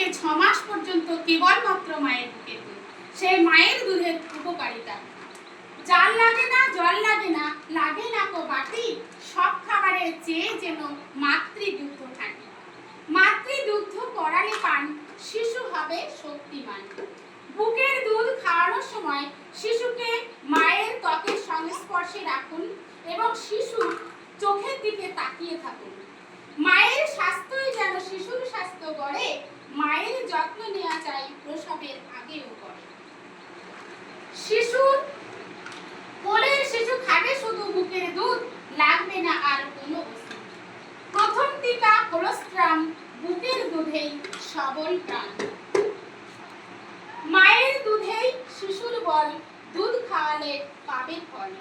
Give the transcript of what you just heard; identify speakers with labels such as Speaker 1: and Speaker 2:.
Speaker 1: থেকে 6 মাস পর্যন্ত কেবলমাত্র মায়ের বুকের দুধ। সেই মায়ের দুধের উপকারিতা। জাল লাগে না, জল লাগে না, লাগে না কো বাটি, সব খাবারের চেয়ে যেন মাতৃদুগ্ধ থাকে। মাতৃদুগ্ধ করালে পান, শিশু হবে শক্তিমান। বুকের দুধ খাওয়ানোর সময় শিশুকে মায়ের ত্বকের সংস্পর্শে রাখুন এবং শিশুর চোখের দিকে তাকিয়ে থাকুন। মায়ের স্বাস্থ্যই যেন শিশুর স্বাস্থ্য গড়ে, মায়ের যত্ন নেওয়া চাই প্রসবের আগেও পরে। শিশুর কোলের শিশু খাবে শুধু বুকের দুধ, লাগবে না আর কোনো ওষুধ। প্রথম টিকা কোলোস্ট্রাম, বুকের দুধেই সবল প্রাণ। মায়ের দুধেই শিশুর বল, দুধ খাওয়ালে পাবে ফল।